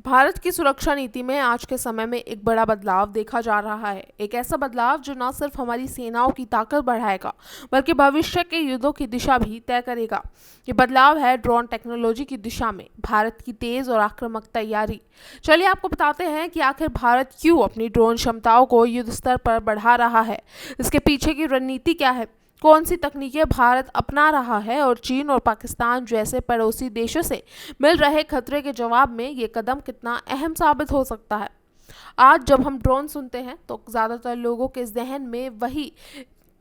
भारत की सुरक्षा नीति में आज के समय में एक बड़ा बदलाव देखा जा रहा है। एक ऐसा बदलाव जो न सिर्फ हमारी सेनाओं की ताकत बढ़ाएगा, बल्कि भविष्य के युद्धों की दिशा भी तय करेगा। ये बदलाव है ड्रोन टेक्नोलॉजी की दिशा में भारत की तेज और आक्रामक तैयारी। चलिए आपको बताते हैं कि आखिर भारत क्यों अपनी ड्रोन क्षमताओं को युद्ध स्तर पर बढ़ा रहा है। इसके पीछे की रणनीति क्या है, कौन सी तकनीकें भारत अपना रहा है और चीन और पाकिस्तान जैसे पड़ोसी देशों से मिल रहे खतरे के जवाब में ये कदम कितना अहम साबित हो सकता है। आज जब हम ड्रोन सुनते हैं तो ज़्यादातर लोगों के जहन में वही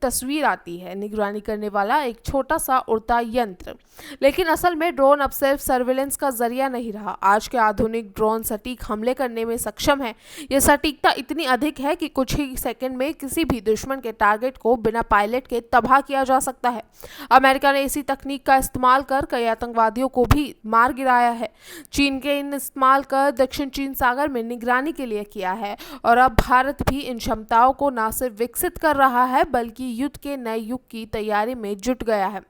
तस्वीर आती है, निगरानी करने वाला एक छोटा सा उड़ता यंत्र। लेकिन असल में ड्रोन अब सिर्फ सर्विलेंस का जरिया नहीं रहा। आज के आधुनिक ड्रोन सटीक हमले करने में सक्षम है। यह सटीकता इतनी अधिक है कि कुछ ही सेकंड में किसी भी दुश्मन के टारगेट को बिना पायलट के तबाह किया जा सकता है। अमेरिका ने इसी तकनीक का इस्तेमाल कर कई आतंकवादियों को भी मार गिराया है। चीन के इन इस्तेमाल कर दक्षिण चीन सागर में निगरानी के लिए किया है और अब भारत भी इन क्षमताओं को न सिर्फ विकसित कर रहा है बल्कि युद्ध के नए युग की तैयारी में जुट गया है।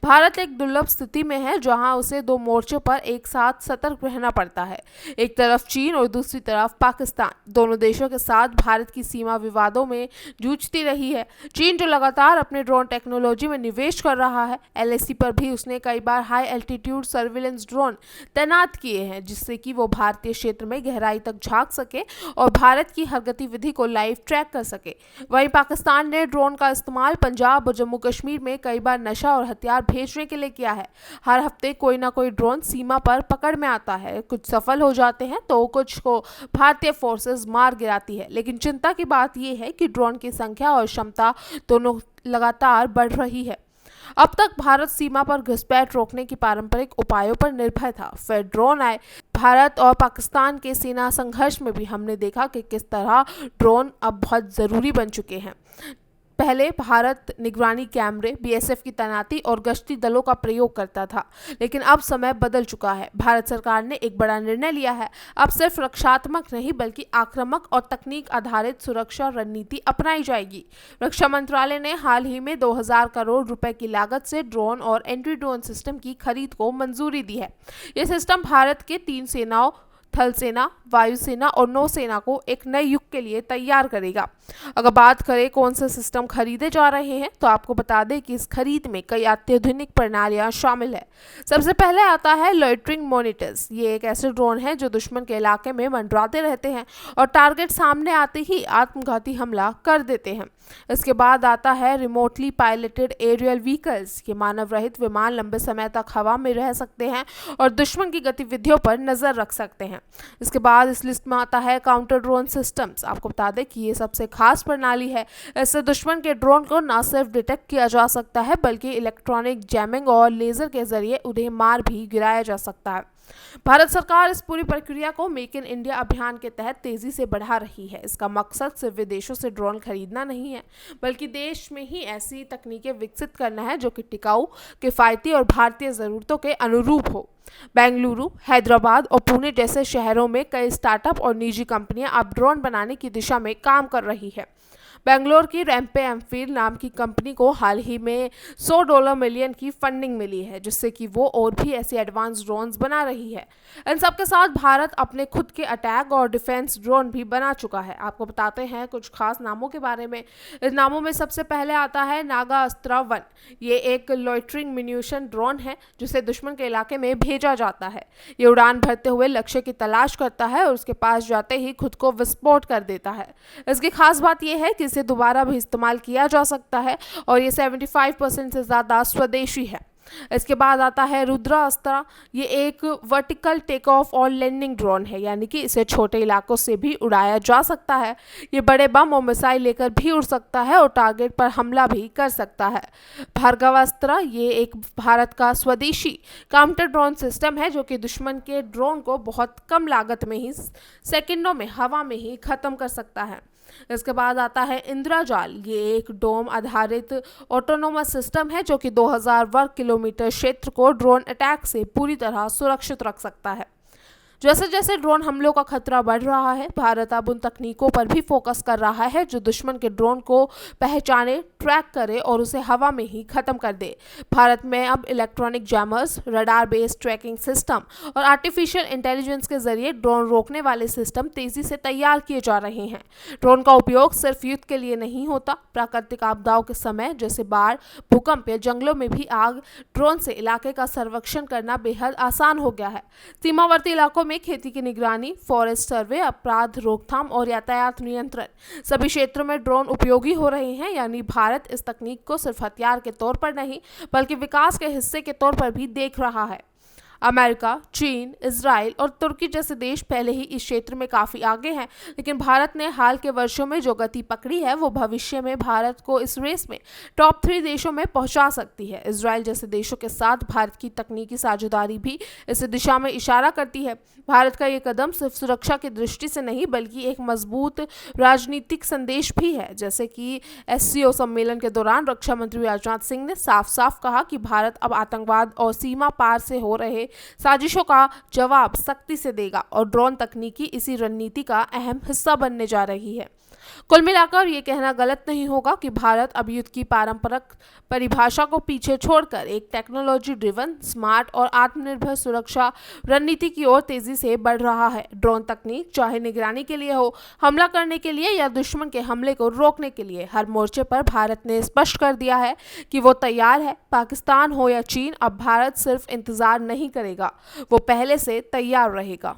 भारत एक दुर्लभ स्थिति में है जहां उसे दो मोर्चों पर एक साथ सतर्क रहना पड़ता है। एक तरफ चीन और दूसरी तरफ पाकिस्तान, दोनों देशों के साथ भारत की सीमा विवादों में जूझती रही है। चीन जो लगातार अपने ड्रोन टेक्नोलॉजी में निवेश कर रहा है, एलएसी पर भी उसने कई बार हाई एल्टीट्यूड सर्विलेंस ड्रोन तैनात किए हैं, जिससे कि वो भारतीय क्षेत्र में गहराई तक झांक सके और भारत की हर गतिविधि को लाइव ट्रैक कर सके। वहीं पाकिस्तान ने ड्रोन का इस्तेमाल पंजाब और जम्मू कश्मीर में कई बार नशा और हथियार भेजने के लिए किया है। हर हफ्ते कोई ना कोई ड्रोन सीमा पर पकड़ में आता है। कुछ सफल हो जाते हैं तो कुछ को भारतीय फोर्सेस मार गिराती है। लेकिन चिंता की बात यह है कि ड्रोन की संख्या और क्षमता दोनों लगातार बढ़ रही है। अब तक भारत सीमा पर घुसपैठ रोकने की पारंपरिक उपायों पर निर्भर था, फिर ड्रोन आए। भारत और पाकिस्तान के सेना संघर्ष में भी हमने देखा कि किस तरह ड्रोन अब बहुत ज़रूरी बन चुके हैं। पहले भारत निगरानी कैमरे, बीएसएफ की तैनाती और गश्ती दलों का प्रयोग करता था, लेकिन अब समय बदल चुका है। भारत सरकार ने एक बड़ा निर्णय लिया है। अब सिर्फ रक्षात्मक नहीं बल्कि आक्रामक और तकनीक आधारित सुरक्षा रणनीति अपनाई जाएगी। रक्षा मंत्रालय ने हाल ही में 2000 करोड़ रुपए की लागत से ड्रोन और एंटी ड्रोन सिस्टम की खरीद को मंजूरी दी है। ये सिस्टम भारत के 3 सेनाओं, थल सेना, वायुसेना और नौसेना को एक नए युग के लिए तैयार करेगा। अगर बात करें कौन से सिस्टम खरीदे जा रहे हैं, तो आपको बता दें कि इस खरीद में कई अत्याधुनिक प्रणालियां शामिल है। सबसे पहले आता है लॉइटरिंग मॉनिटर्स। ये एक ऐसे ड्रोन है जो दुश्मन के इलाके में मंडराते रहते हैं और टारगेट सामने आते ही आत्मघाती हमला कर देते हैं। इसके बाद आता है रिमोटली पायलटेड एरियल व्हीकल्स। ये मानव रहित विमान लंबे समय तक हवा में रह सकते हैं और दुश्मन की गतिविधियों पर नजर रख सकते हैं। इसके बाद इस लिस्ट में आता है काउंटर ड्रोन सिस्टम्स। आपको बता दें कि ये सबसे खास प्रणाली है। इससे दुश्मन के ड्रोन को न सिर्फ डिटेक्ट किया जा सकता है बल्कि इलेक्ट्रॉनिक जैमिंग और लेजर के जरिए उन्हें मार भी गिराया जा सकता है। भारत सरकार इस पूरी प्रक्रिया को मेक इन इंडिया अभियान के तहत तेजी से बढ़ा रही है। इसका मकसद सिर्फ विदेशों से ड्रोन खरीदना नहीं है, बल्कि देश में ही ऐसी तकनीकें विकसित करना है जो कि टिकाऊ, किफायती और भारतीय ज़रूरतों के अनुरूप हो। बेंगलुरु, हैदराबाद और पुणे जैसे शहरों में कई स्टार्टअप और निजी कंपनियां अब ड्रोन बनाने की दिशा में काम कर रही है। बेंगलोर की रैम्पे एम्फील्ड नाम की कंपनी को हाल ही में $100 मिलियन की फंडिंग मिली है, जिससे कि वो और भी ऐसे एडवांस ड्रोन्स बना रही है। इन सब के साथ भारत अपने खुद के अटैक और डिफेंस ड्रोन भी बना चुका है। आपको बताते हैं कुछ खास नामों के बारे में। इन नामों में सबसे पहले आता है नागा अस्त्रा 1। ये एक लॉइटरिंग म्यूनिशन ड्रोन है जिसे दुश्मन के इलाके में भेजा जाता है। ये उड़ान भरते हुए लक्ष्य की तलाश करता है और उसके पास जाते ही खुद को विस्फोट कर देता है। इसकी खास बात यह है कि इसे दोबारा भी इस्तेमाल किया जा सकता है और ये 75% से ज़्यादा स्वदेशी है। इसके बाद आता है रुद्रा अस्त्रा। ये एक वर्टिकल टेक ऑफ और लैंडिंग ड्रोन है, यानी कि इसे छोटे इलाकों से भी उड़ाया जा सकता है। ये बड़े बम और मिसाइल लेकर भी उड़ सकता है और टारगेट पर हमला भी कर सकता है। भार्गवास्त्र, ये एक भारत का स्वदेशी काउंटर ड्रोन सिस्टम है जो कि दुश्मन के ड्रोन को बहुत कम लागत में ही सेकंडों में हवा में ही खत्म कर सकता है। इसके बाद आता है इंद्रजाल। ये एक डोम आधारित ऑटोनोमस सिस्टम है जो कि 2000 वर्ग किलोमीटर क्षेत्र को ड्रोन अटैक से पूरी तरह सुरक्षित रख सकता है। जैसे जैसे ड्रोन हमलों का खतरा बढ़ रहा है, भारत अब उन तकनीकों पर भी फोकस कर रहा है जो दुश्मन के ड्रोन को पहचाने, ट्रैक करे और उसे हवा में ही खत्म कर दे। भारत में अब electronic jammers, radar based tracking system और आर्टिफिशियल इंटेलिजेंस के जरिए ड्रोन रोकने वाले सिस्टम तेजी से तैयार किए जा रहे हैं। ड्रोन का उपयोग सिर्फ युद्ध के लिए नहीं होता, प्राकृतिक आपदाओं के समय जैसे बाढ़, भूकंप या जंगलों में भी आग, ड्रोन से इलाके का सर्वेक्षण करना बेहद आसान हो गया है। सीमावर्ती इलाकों में खेती की निगरानी, फॉरेस्ट सर्वे, अपराध रोकथाम और यातायात नियंत्रण सभी क्षेत्रों में ड्रोन उपयोगी हो रहे हैं। यानी भारत इस तकनीक को सिर्फ हथियार के तौर पर नहीं बल्कि विकास के हिस्से के तौर पर भी देख रहा है। अमेरिका, चीन, इजराइल और तुर्की जैसे देश पहले ही इस क्षेत्र में काफ़ी आगे हैं, लेकिन भारत ने हाल के वर्षों में जो गति पकड़ी है वो भविष्य में भारत को इस रेस में टॉप 3 देशों में पहुंचा सकती है। इजराइल जैसे देशों के साथ भारत की तकनीकी साझेदारी भी इस दिशा में इशारा करती है। भारत का ये कदम सिर्फ सुरक्षा की दृष्टि से नहीं बल्कि एक मजबूत राजनीतिक संदेश भी है। जैसे कि एससीओ सम्मेलन के दौरान रक्षा मंत्री राजनाथ सिंह ने साफ साफ कहा कि भारत अब आतंकवाद और सीमा पार से हो रहे साजिशों का जवाब सख्ती से देगा और ड्रोन तकनीकी इसी रणनीति का अहम हिस्सा बनने जा रही है। कुल मिलाकर ये कहना गलत नहीं होगा कि भारत अब युद्ध की पारंपरिक परिभाषा को पीछे छोड़कर एक टेक्नोलॉजी ड्रिवन, स्मार्ट और आत्मनिर्भर सुरक्षा रणनीति की ओर तेजी से बढ़ रहा है। ड्रोन तकनीक चाहे निगरानी के लिए हो, हमला करने के लिए या दुश्मन के हमले को रोकने के लिए, हर मोर्चे पर भारत ने स्पष्ट कर दिया है कि वो तैयार है। पाकिस्तान हो या चीन, अब भारत सिर्फ इंतजार नहीं करेगा, वो पहले से तैयार रहेगा।